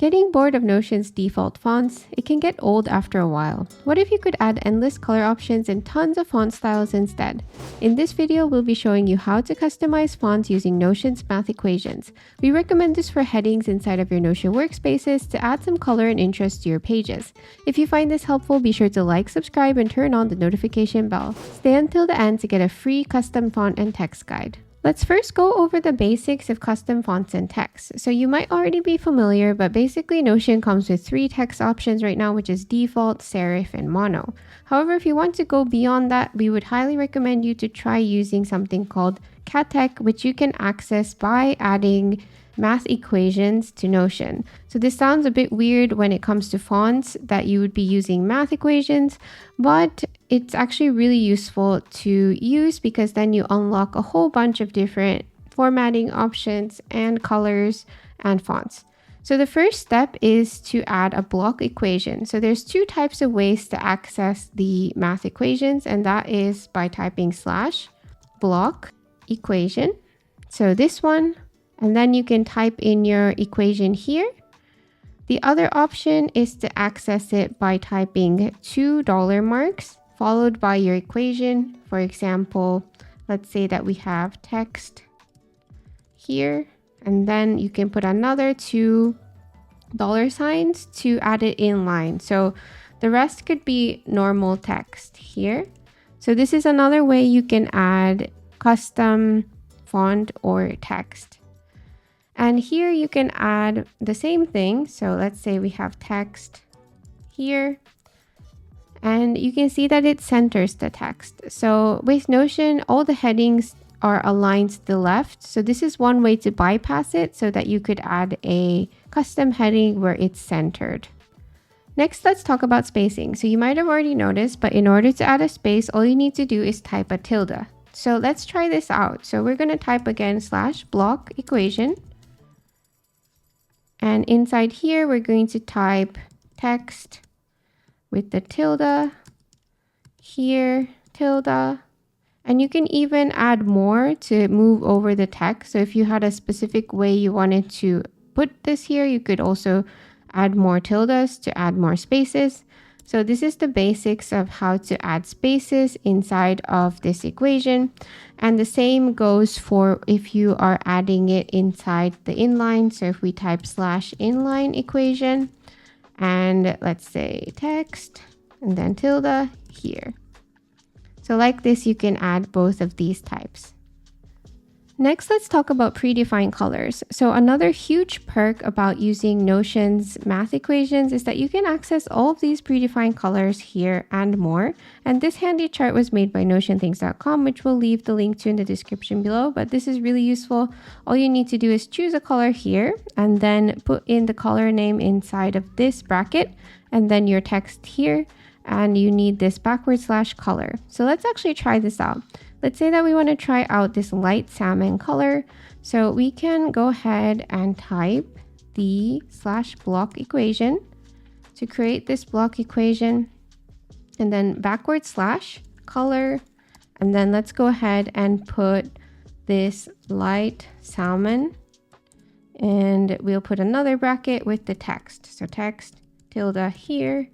Getting bored of Notion's default fonts? It can get old after a while. What if you could add endless color options and tons of font styles instead? In this video, we'll be showing you how to customize fonts using Notion's math equations. We recommend this for headings inside of your Notion workspaces to add some color and interest to your pages. If you find this helpful, be sure to like, subscribe, and turn on the notification bell. Stay until the end to get a free custom font and text guide. Let's first go over the basics of custom fonts and text. So you might already be familiar, but basically Notion comes with 3 text options right now, which is default, serif, and mono. However, if you want to go beyond that, we would highly recommend you to try using something called KaTex, which you can access by adding math equations to Notion. So this sounds a bit weird when it comes to fonts that you would be using math equations, but it's actually really useful to use because then you unlock a whole bunch of different formatting options and colors and fonts. So the first step is to add a block equation. So there's 2 types of ways to access the math equations, and that is by typing /block equation. So this one, and then you can type in your equation here. The other option is to access it by typing $2 followed by your equation. For example, let's say that we have text here, and then you can put another $2 to add it in line. So the rest could be normal text here. So this is another way you can add custom font or text. And here you can add the same thing. So let's say we have text here, and you can see that it centers the text. So with Notion, all the headings are aligned to the left. So this is one way to bypass it so that you could add a custom heading where it's centered. Next, let's talk about spacing. So you might have already noticed, but in order to add a space, all you need to do is type a tilde. So let's try this out. So we're going to type again /block equation. And inside here, we're going to type text with the tilde, here, tilde. And you can even add more to move over the text. So if you had a specific way you wanted to put this here, you could also add more tildes to add more spaces. So this is the basics of how to add spaces inside of this equation. And the same goes for if you are adding it inside the inline. So if we type /inline equation, and let's say text, and then tilde here. So like this, you can add both of these types. Next, let's talk about predefined colors. So another huge perk about using Notion's math equations is that you can access all of these predefined colors here and more. And this handy chart was made by notionthings.com, which we'll leave the link to in the description below. But this is really useful. All you need to do is choose a color here and then put in the color name inside of this bracket and then your text here. And you need this /color. So let's actually try this out. Let's say that we want to try out this light salmon color. So we can go ahead and type the /block equation to create this block equation, and then /color. And then let's go ahead and put this light salmon, and we'll put another bracket with the text. So text tilde here,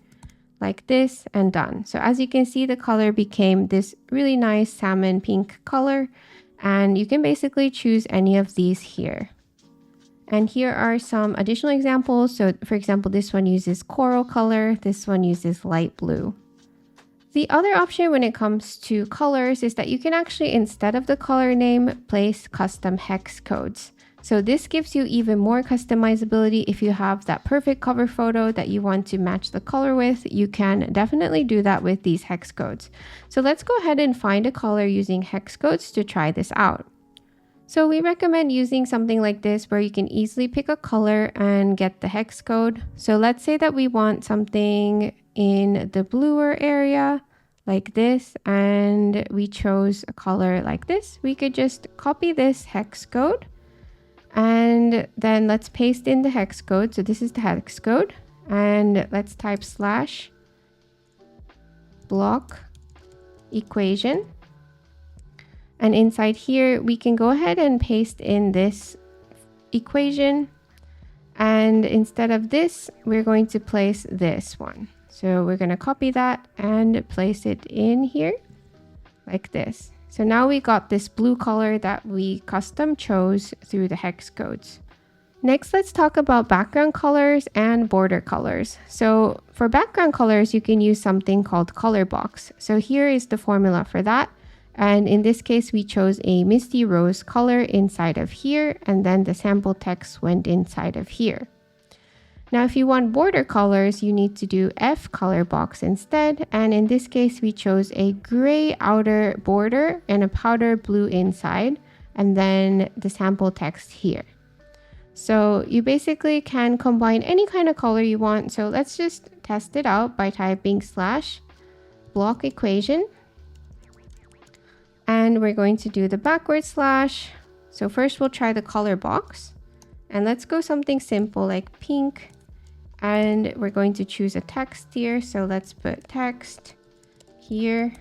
like this, and done. So as you can see, the color became this really nice salmon pink color, and you can basically choose any of these here. And here are some additional examples. So for example, this one uses coral color, this one uses light blue. The other option when it comes to colors is that you can actually, instead of the color name, place custom hex codes. So this gives you even more customizability. If you have that perfect cover photo that you want to match the color with, you can definitely do that with these hex codes. So let's go ahead and find a color using hex codes to try this out. So we recommend using something like this where you can easily pick a color and get the hex code. So let's say that we want something in the bluer area like this, and we chose a color like this. We could just copy this hex code. And then let's paste in the hex code. So this is the hex code. And let's type /block equation. And inside here, we can go ahead and paste in this equation. And instead of this, we're going to place this one. So we're going to copy that and place it in here like this. So now we got this blue color that we custom chose through the hex codes. Next, let's talk about background colors and border colors. So for background colors, you can use something called color box. So here is the formula for that. And in this case, we chose a misty rose color inside of here, and then the sample text went inside of here. Now, if you want border colors, you need to do F color box instead. And in this case, we chose a gray outer border and a powder blue inside, and then the sample text here. So you basically can combine any kind of color you want. So let's just test it out by typing / block equation. And we're going to do the backward slash. So first we'll try the color box. And let's go something simple like pink. And we're going to choose a text here. So let's put text here.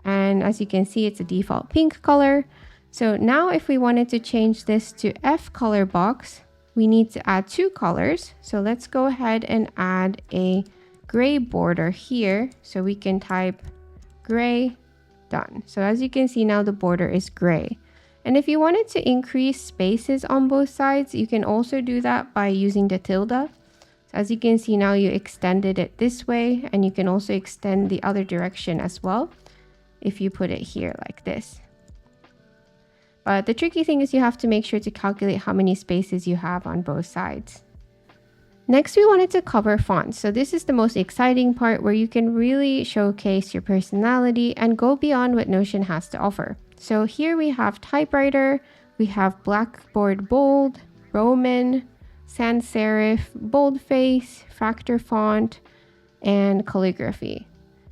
And as you can see, it's a default pink color. So now if we wanted to change this to F color box, we need to add 2 colors. So let's go ahead and add a gray border here. So we can type gray, done. So as you can see now, the border is gray. And if you wanted to increase spaces on both sides, you can also do that by using the tilde. So as you can see now, you extended it this way, and you can also extend the other direction as well if you put it here like this. But the tricky thing is you have to make sure to calculate how many spaces you have on both sides. Next, we wanted to cover fonts. So this is the most exciting part where you can really showcase your personality and go beyond what Notion has to offer. So here we have typewriter, we have Blackboard Bold, Roman, sans serif, boldface, fractal font, and calligraphy.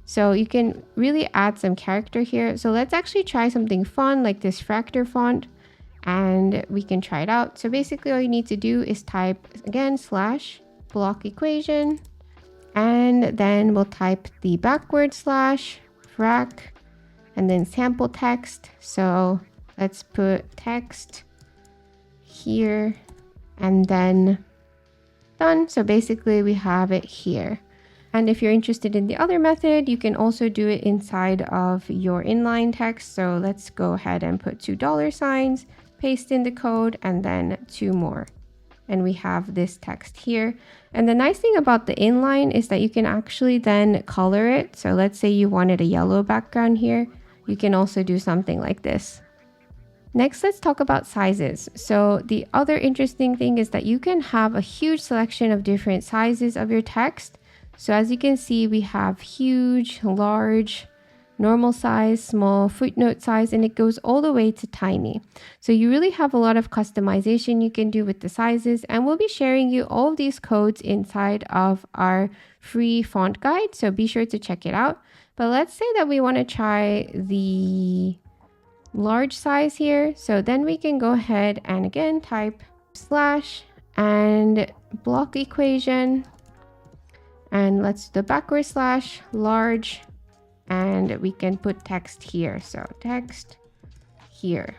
So you can really add some character here. So let's actually try something fun like this fractal font, and we can try it out. So basically all you need to do is type again / block equation, and then we'll type the backward slash frac and then sample text. So let's put text here and then done. So basically we have it here. And if you're interested in the other method, you can also do it inside of your inline text. So let's go ahead and put $2, paste in the code, and then 2 more. And we have this text here. And the nice thing about the inline is that you can actually then color it. So let's say you wanted a yellow background here. You can also do something like this. Next, let's talk about sizes. So the other interesting thing is that you can have a huge selection of different sizes of your text. So as you can see, we have huge, large, normal size, small, footnote size, and it goes all the way to tiny. So you really have a lot of customization you can do with the sizes, and we'll be sharing you all of these codes inside of our free font guide. So be sure to check it out. But let's say that we want to try the large size here. So then we can go ahead and again type / and block equation. And let's do the backward slash large, and we can put text here. So text here.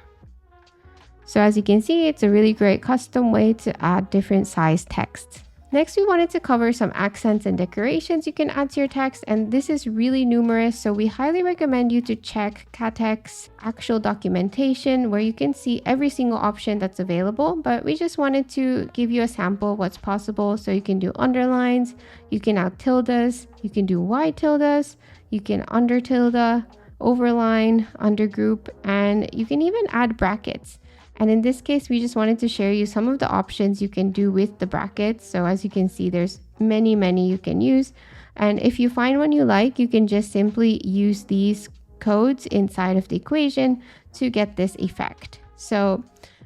So as you can see, it's a really great custom way to add different size text. Next, we wanted to cover some accents and decorations you can add to your text, and this is really numerous, so we highly recommend you to check KaTex actual documentation where you can see every single option that's available, but we just wanted to give you a sample of what's possible. So you can do underlines, you can add tildes, you can do wide tildes, you can under tilde, overline, undergroup, and you can even add brackets. And in this case, we just wanted to share you some of the options you can do with the brackets. So as you can see, there's many you can use. And if you find one you like, you can just simply use these codes inside of the equation to get this effect. So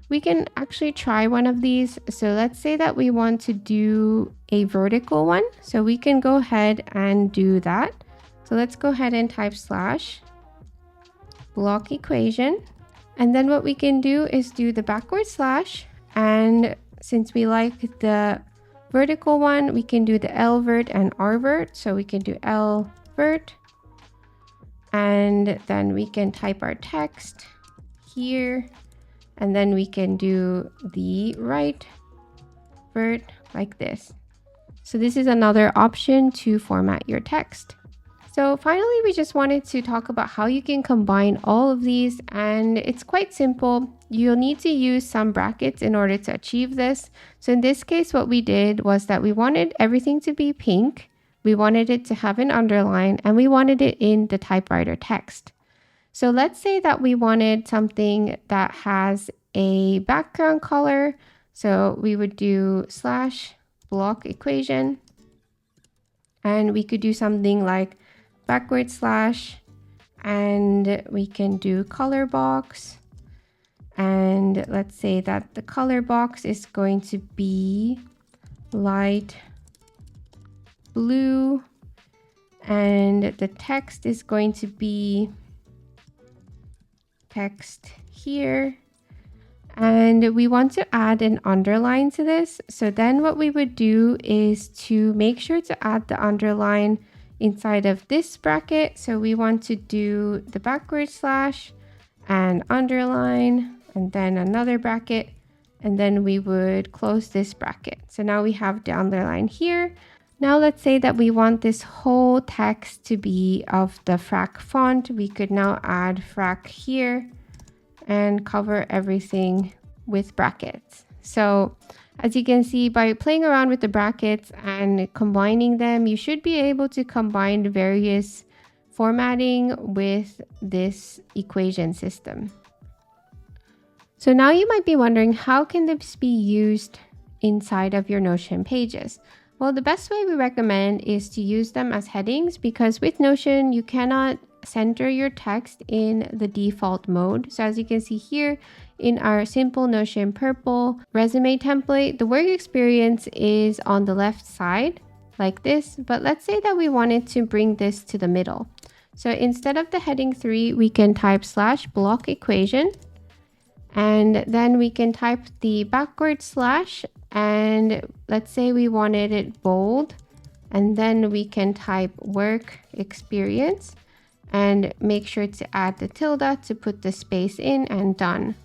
we can actually try one of these. So let's say that we want to do a vertical one. So we can go ahead and do that. So let's go ahead and type / block equation. And then what we can do is do the backward slash. And since we like the vertical one, we can do the L vert and R vert. So we can do L vert. And then we can type our text here. And then we can do the right Vert like this. So this is another option to format your text. So finally, we just wanted to talk about how you can combine all of these, and it's quite simple. You'll need to use some brackets in order to achieve this. So in this case, what we did was that we wanted everything to be pink. We wanted it to have an underline, and we wanted it in the typewriter text. So let's say that we wanted something that has a background color. So we would do / block equation, and we could do something like backward slash, and we can do color box. And let's say that the color box is going to be light blue, and the text is going to be text here. And we want to add an underline to this. So then what we would do is to make sure to add the underline inside of this bracket. So we want to do the backward slash and underline, and then another bracket, and then we would close this bracket. So now we have the underline here. Now let's say that we want this whole text to be of the frac font. We could now add frac here and cover everything with brackets. So as you can see, by playing around with the brackets and combining them, you should be able to combine various formatting with this equation system. So now you might be wondering, how can this be used inside of your Notion pages? Well, the best way we recommend is to use them as headings, because with Notion, you cannot center your text in the default mode. So as you can see here in our simple Notion purple resume template, the work experience is on the left side like this, but let's say that we wanted to bring this to the middle. So instead of the heading 3, we can type / block equation, and then we can type the backward slash, and let's say we wanted it bold, and then we can type work experience and make sure to add the tilde to put the space in, and done.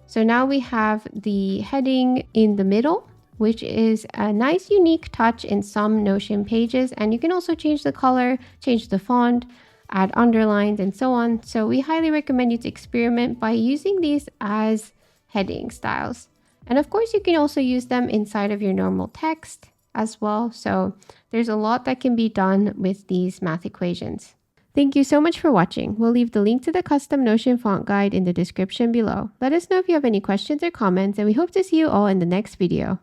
So now we have the heading in the middle, which is a nice unique touch in some Notion pages. And you can also change the color, change the font, add underlines, and so on. So we highly recommend you to experiment by using these as heading styles. And of course, you can also use them inside of your normal text as well. So there's a lot that can be done with these math equations. Thank you so much for watching. We'll leave the link to the custom Notion font guide in the description below. Let us know if you have any questions or comments, and we hope to see you all in the next video.